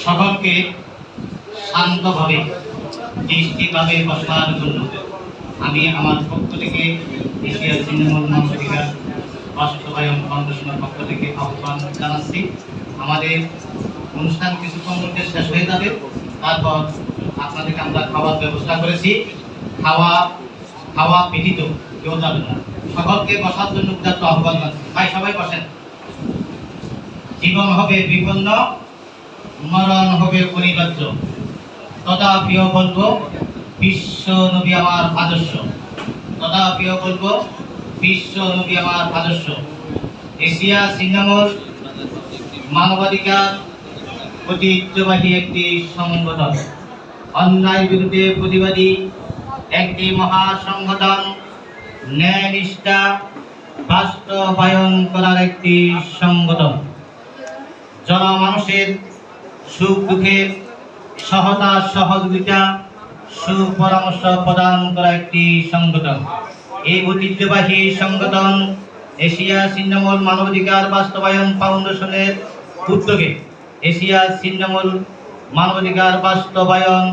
সকলকে শান্তভাবে দৃষ্টিভাবে বসার জন্য আমি আমার পক্ষ থেকে এশিয়া তৃণমূল মানবাধিকার বাস্তবায়ন ফাউন্ডেশনের পক্ষ থেকে আহ্বান জানাচ্ছি। আমাদের অনুষ্ঠান কিছুক্ষণ মধ্যে শেষ হয়ে যাবে, তারপর আপনাদেরকে আমরা খাওয়ার ব্যবস্থা করেছি। খাওয়া ব্যতীত কেউ যাবে না। সকলকে বসার জন্য উদাত্ত আহ্বান জানাচ্ছি। ভাই সবাই বসেন। জীবন হবে বিপন্ন, মরণ হবে অনিবার্য, তথাপিও বলবো বিশ্ব নবী আমার আদর্শ, তথাপিও বলবো বিশ্ব নবী আমার আদর্শ। এশিয়া তৃণমূল মানবাধিকার ঐতিহ্যবাহী একটি সংগঠন, অন্যায় বিরুদ্ধে প্রতিবাদী একটি মহা সংগঠন, ন্যায় নিষ্ঠা বাস্তবায়ন করার একটি সংগঠন, জনমানুষের সুখ দুঃখের সহতা সহযোগিতা সুপরামর্শ প্রদান করা একটি সংগঠন। এই ঐতিহ্যবাহী সংগঠন এশিয়া তৃণমূল মানবাধিকার বাস্তবায়ন ফাউন্ডেশনের উদ্যোগে এশিয়া তৃণমূল মানবাধিকার বাস্তবায়ন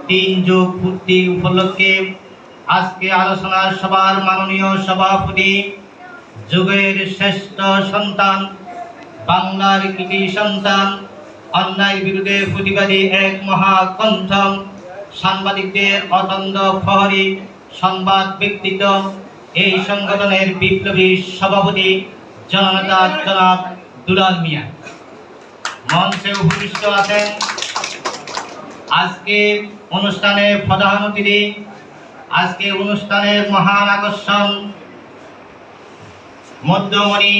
৩ যুগ পূর্তি উপলক্ষে আজকে আলোচনা সভার মাননীয় সভাপতি, যুগের শ্রেষ্ঠ সন্তান, বাংলার কৃতি সন্তান, অন্যায় বিরুদ্ধে প্রতিবাদী এক মহাকণ্ঠ, সাংবাদিকদের অতন্দ্র প্রহরী, সংবাদ ব্যক্তিত্ব, এই সংগঠনের বিপ্লবী সভাপতি জননেতা জনাব দুলাল মিয়া মঞ্চে উপবিষ্ট আছেন। আজকে অনুষ্ঠানের প্রধান অতিথি, আজকে অনুষ্ঠানের মহান আকর্ষণ, মধ্যমণি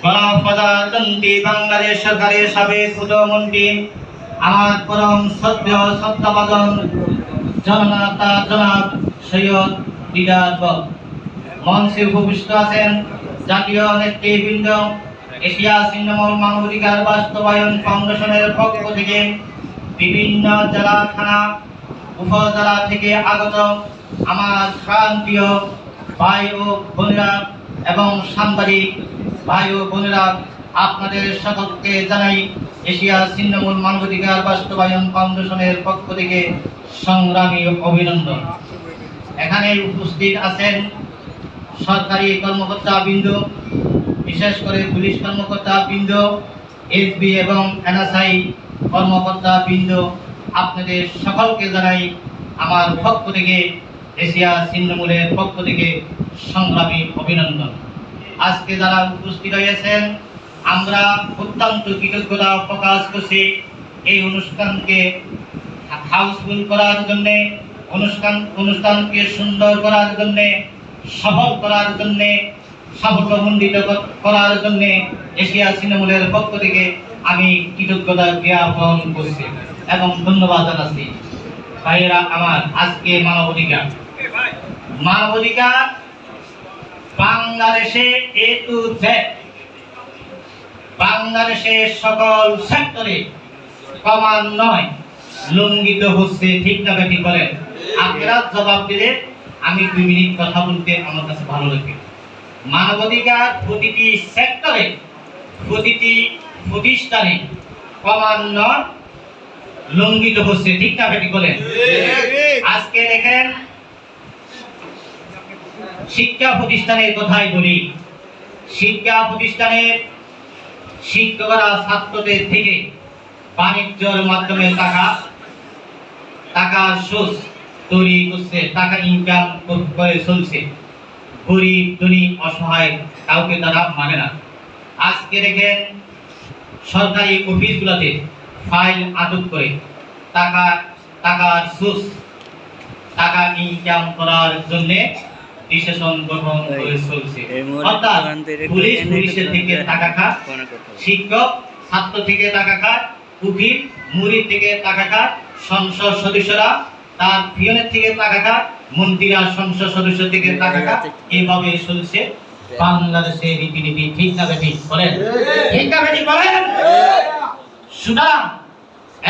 গণপ্রজাতন্ত্রী বাংলাদেশ সরকারের সাবেক প্রধানমন্ত্রী, আমার পরম শ্রদ্ধেয় শ্রদ্ধাভাজন জননেতা জনাব সৈয়দ দিদার বল। মঞ্চে উপবিষ্ট আছেন জাতীয় নেতৃবৃন্দ, এশিয়া তৃণমূল মানবাধিকার বাস্তবায়ন ফাউন্ডেশনের পক্ষ থেকে বিভিন্ন জেলা, থানা, উপজেলা থেকে আগত আমার প্রান্তীয় ভাই ও বোনেরা এবং সাংবাদিক ভাই ও বোনেরা, আপনাদের সকলকে জানাই এশিয়া তৃণমূল মানবাধিকার বাস্তবায়ন ফাউন্ডেশনের পক্ষ থেকে সংগ্রামী অভিনন্দন। এখানে উপস্থিত আছেন সরকারি কর্মকর্তা বৃন্দ, বিশেষ করে পুলিশ কর্মকর্তা বৃন্দ, এসবি এবং এনএসআই কর্মকর্তা বৃন্দ, আপনাদের সকলকে জানাই আমার পক্ষ থেকে, এশিয়া তৃণমূলের পক্ষ থেকে সংগ্রামী অভিনন্দন। আজকে যারা উপস্থিত হয়েছেন, আমরা অত্যন্ত কৃতজ্ঞতা প্রকাশ করছি এই অনুষ্ঠানকে হাউসফুল করার জন্য, অনুষ্ঠানকে সুন্দর করার জন্য, সফল করার জন্য, সাফল্যমণ্ডিত করার জন্য এশিয়া তৃণমূলের পক্ষ থেকে আমি কৃতজ্ঞতা জ্ঞাপন করছি এবং ধন্যবাদ জানাচ্ছি। ভাইয়েরা আমার, আজকে মানবাধিকার বাংলাদেশে এ টু জেড, বাংলাদেশের সকল সেক্টরে ক্রমান্বয়ে লঙ্ঘিত হচ্ছে। ঠিক না ঠিক বলেন? আপনারা জবাব দিলে আমি 2 মিনিট কথা বলতে আমার কাছে ভালো লাগে। মানবাধিকার প্রতিটি সেক্টরে, প্রতিটি প্রতিষ্ঠানে ক্রমান্বয়ে লঙ্ঘিত হচ্ছে। ঠিক না ঠিক বলেন? আজকে দেখেন, শিক্ষা প্রতিষ্ঠানের কথাই বলি। শিক্ষা প্রতিষ্ঠানের শিক্ষকরা ছাত্রদের থেকে বাণিজ্যের মাধ্যমে টাকার সোর্স তৈরি করছে, টাকা ইনকাম করে চলছে। গরিব ধনী অসহায় কাউকে তারা মানে না। আজকে দেখেন সরকারি অফিসগুলোতে ফাইল আটক করে টাকার সোর্স, টাকা ইনকাম করার জন্য ডিসিশন গ্রহণ করে চলছে। অর্থাৎ পুলিশের থেকে টাকা খায়, শিক্ষক ছাত্র থেকে টাকা খায়, উকিল মুরিদ থেকে টাকা খায়, সংসদ সদস্যরা তার পিয়নের থেকে টাকা খায়, মন্ত্রীরা সংসদ সদস্য থেকে টাকা খায়। এইভাবে চলছে বাংলাদেশের রীতিনীতি। ঠিক না ঠিক বলেন? ঠিক না ঠিক বলেন? সুতরাং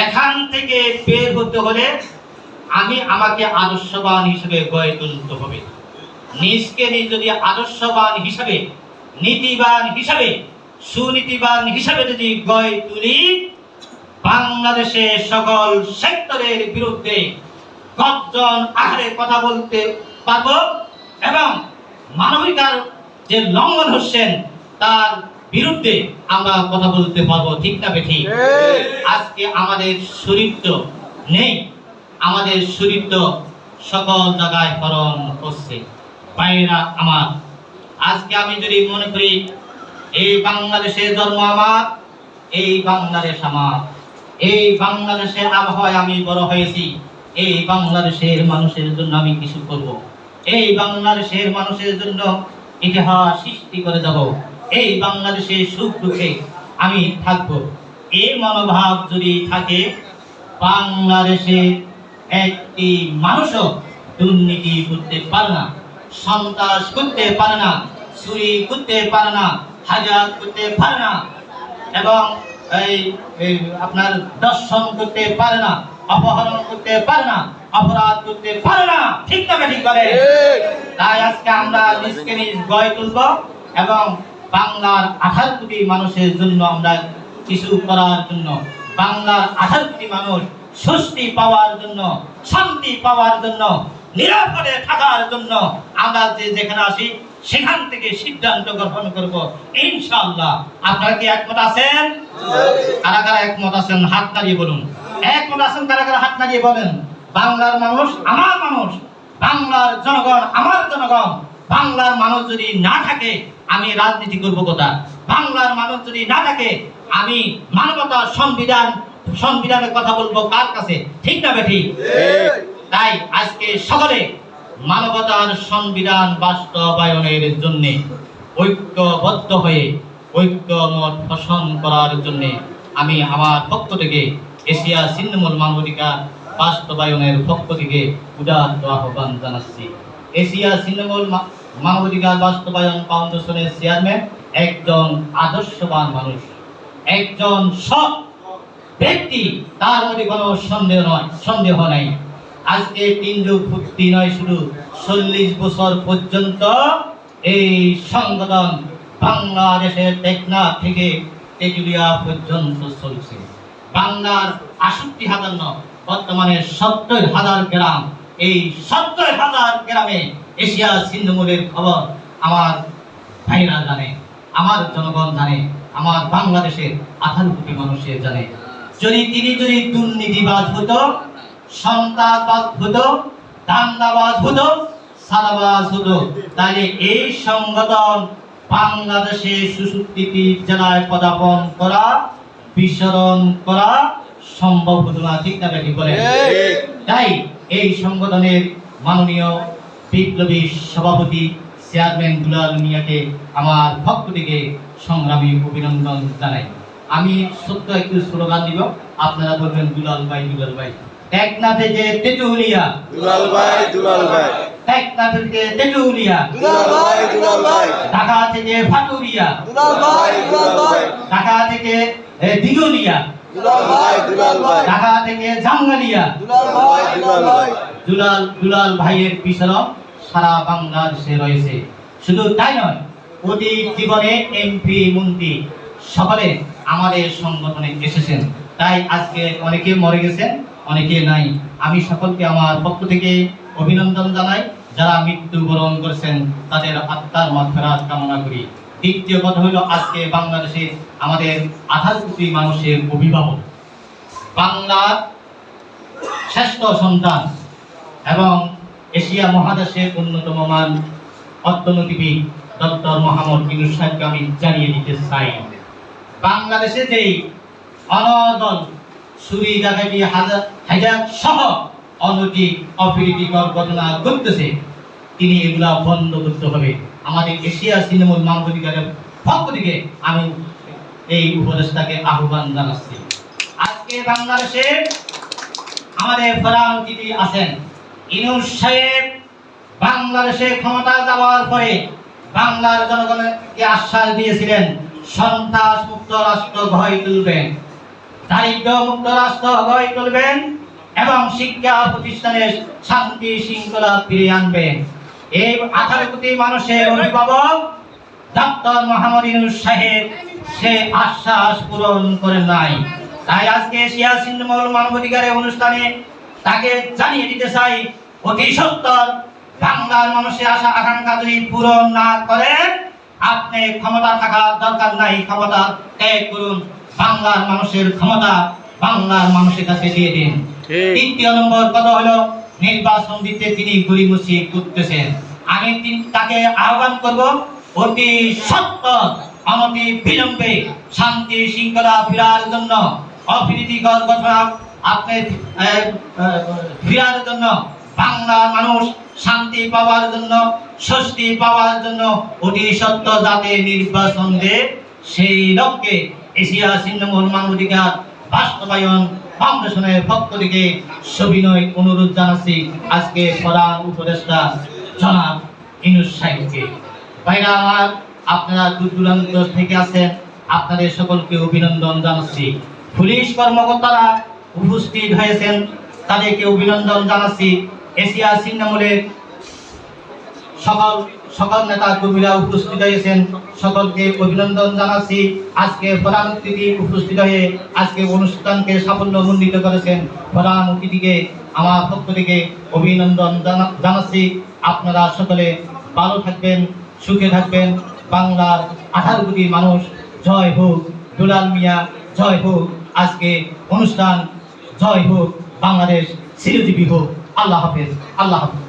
এখান থেকে বের হতে হলে আমাকে আদর্শবান হিসেবে গড়ে তুলতে হবে। নিজকে যদি আদর্শবান হিসেবে, নীতিবান হিসেবে, সুনীতিবান হিসেবে যদি গড়ে তুলি, বাংলাদেশের সকল সেক্টরের বিরুদ্ধে গর্জন আকারে কথা বলতে পারবো এবং মানবিকার যে লঙ্ঘন হচ্ছেন তার বিরুদ্ধে আমরা কথা বলতে পারবো। ঠিক না বেঠিক? আজকে আমাদের চরিত্র নেই, আমাদের চরিত্র সকল জায়গায় হরণ করছে। ভাইরা আমার, আজকে আমি যদি মনে করি এই বাংলাদেশে জন্ম আমার, এই বাংলাদেশ আমার, এই বাংলাদেশের আবহাওয়ায় আমি বড় হয়েছি, এই বাংলাদেশের মানুষের জন্য আমি কিছু করব, এই বাংলাদেশের মানুষের জন্য ইতিহাস সৃষ্টি করে যাব, এই বাংলাদেশের সুখ দুঃখে আমি থাকব, এই মনোভাব যদি থাকে, বাংলাদেশে একটি মানুষও দুর্নীতি করতে পারে না, সন্ত্রাস করতে পারে না, চুরি করতে পারে না, হাজার করতে পারে না, এবং আপনার দর্শন করতে পারে না, অপহরণ করতে পারে না, অপরাধ করতে পারে না। ঠিক না ঠিক করে? তাই আজকে আমরা নিজকে নিজ গড়ে তুলব এবং বাংলার 18 কোটি মানুষের জন্য আমরা কিছু করার জন্য, বাংলার 18 কোটি মানুষ স্বস্তি পাওয়ার জন্য, শান্তি পাওয়ার জন্য, নিরাপদে থাকার জন্য আমরা যেখানে আসি সেখান থেকে সিদ্ধান্ত গ্রহণ করব ইনশাআল্লাহ। আপনারা কি একমত আছেন? কারা কারা একমত আছেন হাত নাড়িয়ে বলুন। একমত আছেন কারা কারা হাত নাড়িয়ে বলেন। বাংলার মানুষ আমার মানুষ, বাংলার জনগণ আমার জনগণ। বাংলার মানুষ যদি না থাকে আমি রাজনীতি করব কোথায়? বাংলার মানুষ যদি না থাকে আমি মানবতা সংবিধানের কথা বলবো কার কাছে? ঠিক না বেঠিক? তাই আজকে সকলে মানবতার সংবিধান বাস্তবায়নের জন্য ঐক্যবদ্ধ হয়ে ঐক্যমত পোষণ করার জন্য আমি আমার পক্ষ থেকে এশিয়া ছিন্নমূল মানবাধিকার বাস্তবায়নের পক্ষ থেকে উদার আহ্বান জানাচ্ছি। এশিয়া ছিন্নমূল মানবাধিকার বাস্তবায়ন ফাউন্ডেশনের চেয়ারম্যান একজন আদর্শবান মানুষ, একজন সৎ ব্যক্তি, তার মধ্যে কোনো সন্দেহ নাই। আজকে 3 যুগ পূর্তি নয়, শুধু 40 বছর পর্যন্ত এই সংগঠন বাংলাদেশের টেকনাফ থেকে তেঁতুলিয়া পর্যন্ত চলছে। বাংলার 68,000 নয়, বর্তমানে 70,000 গ্রাম, এই 70,000 গ্রামে এশিয়া ছিন্নমূলের খবর আমার ভাইরা জানে, আমার জনগণ জানে, আমার বাংলাদেশের 18 কোটি মানুষের জানে। যদি দুর্নীতিবাজ হতো, সন্ত্রাসবাজ হতো, দাঙ্গাবাজ হতো, সাদাবাজ হতো, তাহলে এই সংগঠন বাংলাদেশে 66টি জেলায় পদার্পণ করা, বিচরণ করা সম্ভব হতো না। ঠিক না বেঠিক বলেন? তাই এই সংগঠনের মাননীয় বিপ্লবী সভাপতি চেয়ারম্যান দুলাল মিয়াকে আমার পক্ষ থেকে সংগ্রামী অভিনন্দন জানাই। আমি ছোট্ট একটু স্লোগান দিব, আপনারা বলবেন দুলাল ভাই দুলাল ভাই। টেকনাফ থেকে তেঁতুলিয়া, দুলাল ভাই দুলাল ভাই। টেকনাফ থেকে তেঁতুলিয়া, দুলাল ভাই দুলাল ভাই। ঢাকা থেকে ফাটুরিয়া, দুলাল ভাই দুলাল ভাই। ঢাকা থেকে দিঘলিয়া, দুলাল ভাই দুলাল ভাই। ঢাকা থেকে জাঙ্গালিয়া, দুলাল ভাই দুলাল ভাই। দুলাল ভাইয়ের পিছনে সারা বাংলাদেশে রয়েছে। শুধু তাই নয়, অতীত জীবনে এমপি মন্ত্রী সকলে আমাদের সংগঠনে এসেছেন। তাই আজকে অনেকে মরে গেছেন, অনেকে নাই। আমি সকলকে আমার পক্ষ থেকে অভিনন্দন জানাই। যারা মৃত্যুবরণ করেছেন তাদের আত্মার মাগফিরাত কামনা করি। দ্বিতীয় কথা হলো, আজকে বাংলাদেশে আমাদের 18 কোটি মানুষের অভিভাবক, বাংলার শ্রেষ্ঠ সন্তান এবং এশিয়া মহাদেশের অন্যতম মান অর্থনীতিবিদ ডক্টর মোহাম্মদ ইউনূস সাহেবকে আমি জানিয়ে দিতে চাই, বাংলাদেশে যে অনদল চুরি ডাকাতি হাজার সহ অনৈতিক অপ্রীতিকর ঘটনা ঘটতেছে, তিনি এগুলা বন্ধ করতে হবে। আমাদের এশিয়া ছিন্নমূল মানবাধিকারের পক্ষ থেকে আমি এই উপদেষ্টাকে আহ্বান জানাচ্ছি। আজকে বাংলাদেশে আমাদের প্রধান অতিথি আছেন ইউনূস সাহেব। বাংলাদেশে ক্ষমতা যাওয়ার পরে বাংলার জনগণকে আশ্বাস দিয়েছিলেন সন্ত্রাস মুক্ত রাষ্ট্র গড়ে তুলবেন, দারিদ্র মুক্ত রাষ্ট্র গড়ে তুলবেন এবং শিক্ষা প্রতিষ্ঠানে শান্তি শৃঙ্খলা ফিরিয়ে আনবেন। এই 18 কোটি মানুষের অভিভাবক ডক্টর মোহাম্মদ ইউনূস সাহেব সে আশ্বাস পূরণ করেন নাই। তাই আজকে এশিয়া ছিন্নমূল মানবাধিকারের অনুষ্ঠানে তাকে জানিয়ে দিতে চাই, অতি সত্তর বাংলার মানুষের আশা আকাঙ্ক্ষা যদি পূরণ না করে আপনি ক্ষমতা থাকার দরকার নাই, ক্ষমতা ত্যাগ করুন। বাংলার মানুষের ক্ষমতা বাংলার মানুষের কাছে দিয়ে দিন। তৃতীয় নম্বর কথা হলো নির্বাচন দিতে তিনি গড়িমসি করতেছেন। আমি তাকে আহ্বান করব, অতি সত্তর অনতি বিলম্বে শান্তি শৃঙ্খলা ফেরার জন্য, অপ্রীতিকর ঘটনা আপনি ফেরার জন্য, বাংলার মানুষ শান্তি পাওয়ার জন্য, স্বস্তি পাওয়ার জন্য অতি সত্তর যাতে নির্বাচন দেয়, সেই লক্ষ্যে এশিয়া ছিন্নমূল মানবাধিকার বাস্তবায়ন ফাউন্ডেশনের পক্ষ থেকে সবিনয় অনুরোধ জানাচ্ছি আজকে প্রধান উপদেষ্টা জনাব ইউনূস সাহেবকে। ভাইরা আমার, আপনারা দূর দূরান্ত থেকে আছেন, আপনাদের সকলকে অভিনন্দন জানাচ্ছি। পুলিশ কর্মকর্তারা উপস্থিত হয়েছেন, তাদেরকে অভিনন্দন জানাচ্ছি। এশিয়া ছিন্নমূলের সকল নেতা কর্মীরা উপস্থিত হয়েছেন, সকলকে অভিনন্দন জানাচ্ছি। আজকে প্রধান অতিথি উপস্থিত হয়ে আজকে অনুষ্ঠানকে সাফল্যমণ্ডিত করেছেন। প্রধান অতিথিকে আমার পক্ষ থেকে অভিনন্দন জানাচ্ছি। আপনারা সকলে ভালো থাকবেন, সুখে থাকবেন। বাংলার 18 কোটি মানুষ জয় হোক, দুলাল মিয়া জয় হোক, আজকে অনুষ্ঠান জয় হোক, বাংলাদেশ চিরজীবী হোক। আল্লাহ হাফেজ, আল্লাহ হাফেজ।